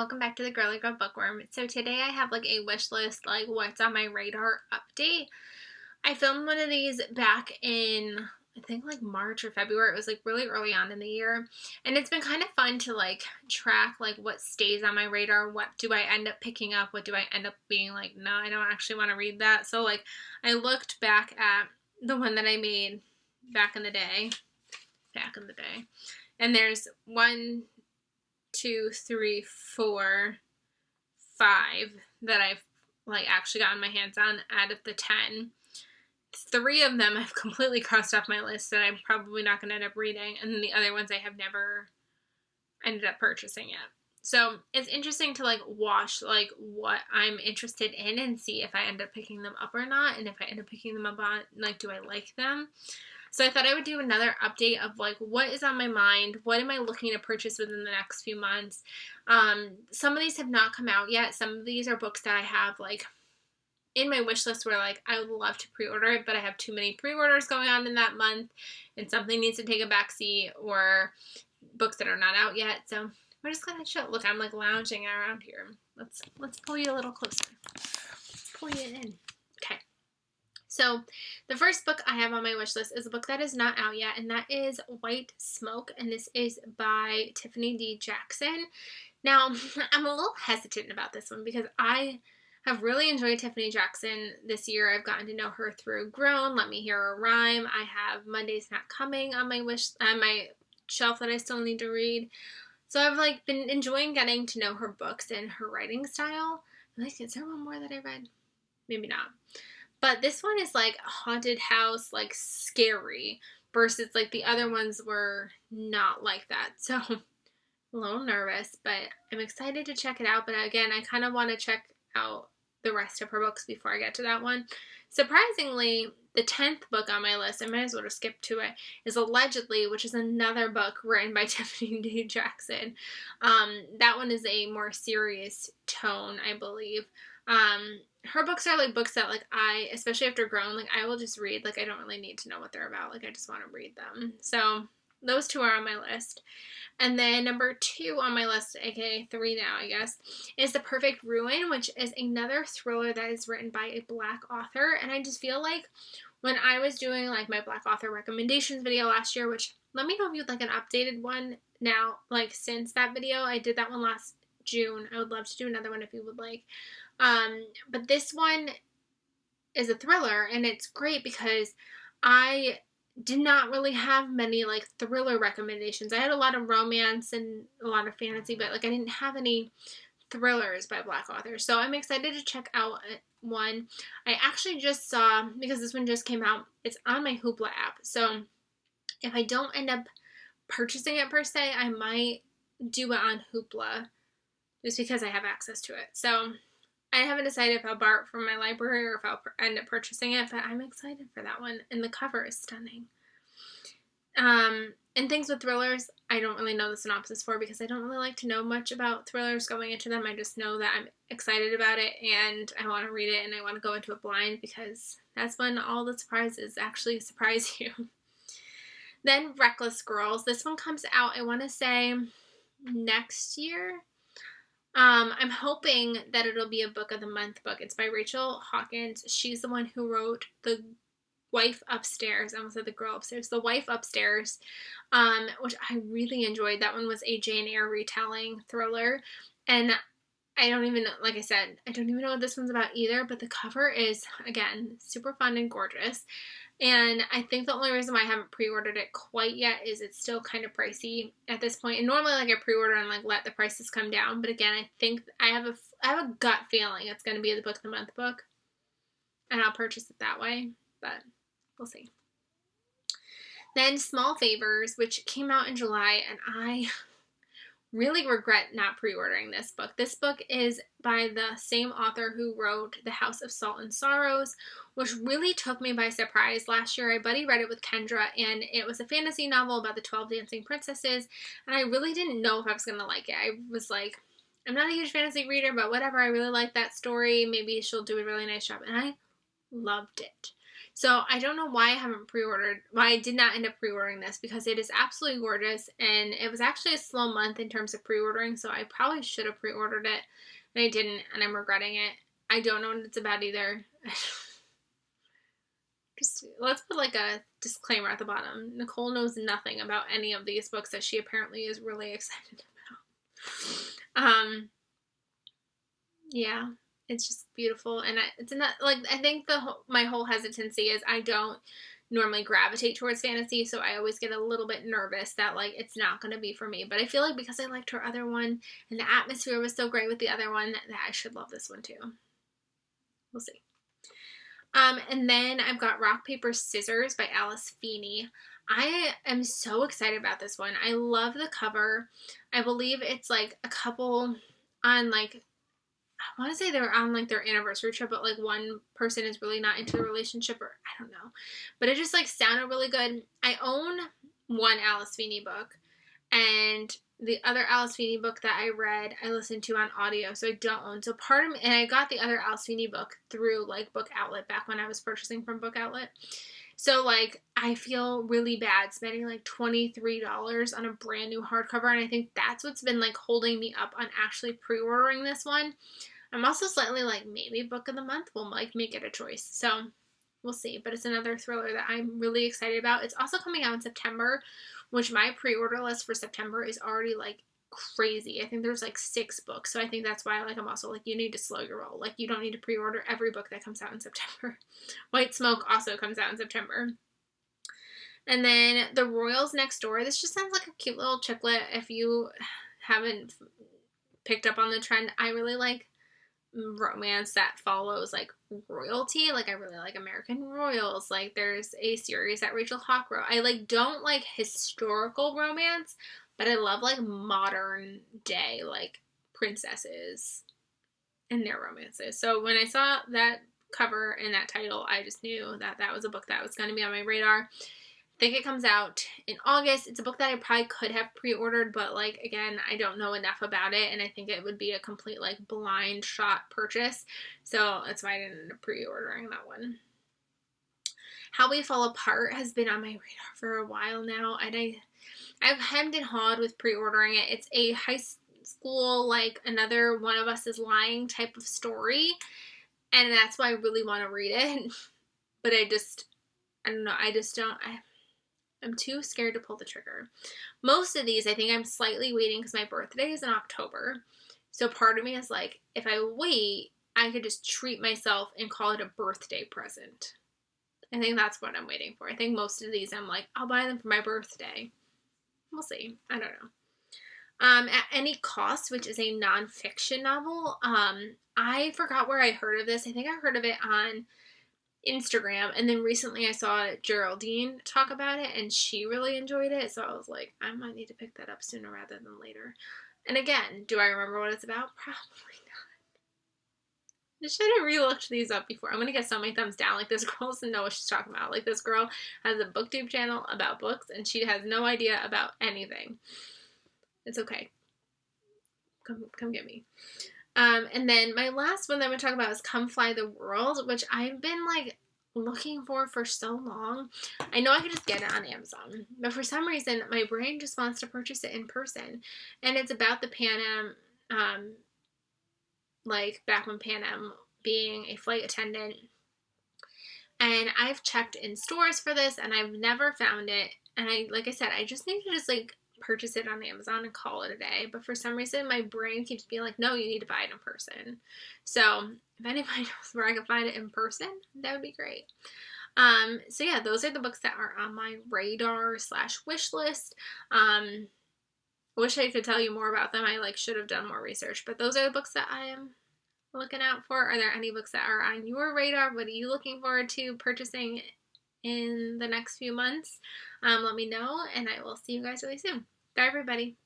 welcome back to the Girly Girl Bookworm. So today I have like a wish list, like what's on my radar update. I filmed one of these back in, I think like March or February. It was like really early on in the year. And it's been kind of fun to like track like what stays on my radar. What do I end up picking up? What do I end up being like, no, I don't actually want to read that. So like I looked back at the one that I made back in the day. And there's 1, 2, 3, 4, 5 that I've like actually gotten my hands on out of the 10. 3 of them I've completely crossed off my list that I'm probably not going to end up reading, and then the other ones I have never ended up purchasing yet. So it's interesting to like watch like what I'm interested in and see if I end up picking them up or not, and if I end up picking them up on, like, do I like them? So I thought I would do another update of like what is on my mind, what am I looking to purchase within the next few months. Some of these have not come out yet. Some of these are books that I have like in my wish list where like I would love to pre-order it, but I have too many pre-orders going on in that month and something needs to take a backseat, or books that are not out yet. So we're just gonna chill. Look, I'm like lounging around here. Let's pull you a little closer. Pull you in. Okay. So the first book I have on my wish list is a book that is not out yet, and that is White Smoke, and this is by Tiffany D. Jackson. Now, I'm a little hesitant about this one because I have really enjoyed Tiffany Jackson this year. I've gotten to know her through Grown, Let Me Hear a Rhyme. I have Monday's Not Coming on my shelf that I still need to read. So I've like been enjoying getting to know her books and her writing style. Like, is there one more that I read? Maybe not. But this one is like a haunted house, like scary, versus like the other ones were not like that. So I'm a little nervous, but I'm excited to check it out. But again, I kind of want to check out the rest of her books before I get to that one. Surprisingly, the 10th book on my list, I might as well just skip to it, is Allegedly, which is another book written by Tiffany D. Jackson. That one is a more serious tone, I believe. Her books are like books that like I, especially after Grown, like I will just read. Like I don't really need to know what they're about. Like I just want to read them. So those 2 are on my list. And then number 2 on my list, aka 3 now I guess, is The Perfect Ruin, which is another thriller that is written by a Black author. And I just feel like when I was doing like my Black author recommendations video last year, which let me know if you'd like an updated one now, like since that video. I did that one last June. I would love to do another one if you would like. But this one is a thriller, and it's great because I did not really have many like thriller recommendations. I had a lot of romance and a lot of fantasy, but like I didn't have any thrillers by Black authors. So I'm excited to check out one. I actually just saw, because this one just came out, it's on my Hoopla app. So if I don't end up purchasing it per se, I might do it on Hoopla just because I have access to it. So I haven't decided if I'll borrow it from my library or if I'll end up purchasing it, but I'm excited for that one. And the cover is stunning. And things with thrillers, I don't really know the synopsis for because I don't really like to know much about thrillers going into them. I just know that I'm excited about it and I want to read it and I want to go into it blind because that's when all the surprises actually surprise you. Then Reckless Girls. This one comes out, I want to say, next year. I'm hoping that it'll be a book of the month book. It's by Rachel Hawkins. She's the one who wrote The Wife Upstairs. I almost said The Girl Upstairs. The Wife Upstairs, which I really enjoyed. That one was a Jane Eyre retelling thriller. And I don't even know, like I said, I don't even know what this one's about either, but the cover is, again, super fun and gorgeous. And I think the only reason why I haven't pre-ordered it quite yet is it's still kind of pricey at this point. And normally like I pre-order and like let the prices come down. But again, I think I have a gut feeling it's going to be the book of the month book. And I'll purchase it that way. But we'll see. Then Small Favors, which came out in July. And I really regret not pre-ordering this book. This book is by the same author who wrote The House of Salt and Sorrows, which really took me by surprise last year. I buddy read it with Kendra, and it was a fantasy novel about the 12 dancing princesses, and I really didn't know if I was going to like it. I was like, I'm not a huge fantasy reader, but whatever, I really like that story. Maybe she'll do a really nice job, and I loved it. So I don't know why I did not end up pre-ordering this, because it is absolutely gorgeous, and it was actually a slow month in terms of pre-ordering, so I probably should have pre-ordered it, and I didn't, and I'm regretting it. I don't know what it's about either. Just, let's put like a disclaimer at the bottom. Nicole knows nothing about any of these books that she apparently is really excited about. Yeah, it's just beautiful, and I think my whole hesitancy is I don't normally gravitate towards fantasy, so I always get a little bit nervous that like it's not going to be for me. But I feel like because I liked her other one and the atmosphere was so great with the other one, that I should love this one too. We'll see. And then I've got Rock, Paper, Scissors by Alice Feeney. I am so excited about this one. I love the cover. I believe it's like a couple on like, I want to say they're on like their anniversary trip, but like one person is really not into the relationship, or I don't know. But it just like sounded really good. I own one Alice Feeney book, and the other Alice Feeney book that I read, I listened to on audio, so I don't own. So part of me, and I got the other Alice Feeney book through like Book Outlet back when I was purchasing from Book Outlet. So like I feel really bad spending like $23 on a brand new hardcover, and I think that's what's been like holding me up on actually pre-ordering this one. I'm also slightly like, maybe book of the month will like make it a choice. So we'll see. But it's another thriller that I'm really excited about. It's also coming out in September, which my pre-order list for September is already like crazy. I think there's like 6 books. So I think that's why like I'm also like, you need to slow your roll. Like you don't need to pre-order every book that comes out in September. White Smoke also comes out in September. And then The Royals Next Door. This just sounds like a cute little chick lit. If you haven't picked up on the trend, I really like romance that follows like royalty. Like I really like American Royals. Like there's a series that Rachel Hawk wrote. I like don't like historical romance, but I love like modern day like princesses and their romances. So when I saw that cover and that title, I just knew that that was a book that was going to be on my radar. I think it comes out in August. It's a book that I probably could have pre-ordered, but like again, I don't know enough about it, and I think it would be a complete like blind shot purchase. So that's why I didn't end up pre-ordering that one. How We Fall Apart has been on my radar for a while now, and I've hemmed and hawed with pre-ordering it. It's a high school like Another One of Us Is Lying type of story, and that's why I really want to read it. But I don't know. I'm too scared to pull the trigger. Most of these, I think I'm slightly waiting because my birthday is in October. So part of me is like, if I wait, I could just treat myself and call it a birthday present. I think that's what I'm waiting for. I think most of these I'm like, I'll buy them for my birthday. We'll see. I don't know. At Any Cost, which is a nonfiction novel. I forgot where I heard of this. I think I heard of it on Instagram, and then recently I saw Geraldine talk about it, and she really enjoyed it, so I was like, I might need to pick that up sooner rather than later. And again, do I remember what it's about? Probably not. I should have re-looked these up before. I'm gonna get so many thumbs down. Like, this girl doesn't know what she's talking about. Like, this girl has a booktube channel about books, and she has no idea about anything. It's okay. Come get me. And then my last one that I'm going to talk about is Come Fly the World, which I've been like looking for so long. I know I could just get it on Amazon, but for some reason my brain just wants to purchase it in person. And it's about the Pan Am, like back when Pan Am being a flight attendant. And I've checked in stores for this and I've never found it. And like I said, I just need to just like purchase it on Amazon and call it a day. But for some reason, my brain keeps being like, no, you need to buy it in person. So if anybody knows where I can find it in person, that would be great. So yeah, those are the books that are on my radar / wish list. I wish I could tell you more about them. I like should have done more research, but those are the books that I am looking out for. Are there any books that are on your radar? What are you looking forward to purchasing in the next few months? Let me know, and I will see you guys really soon. Bye, everybody.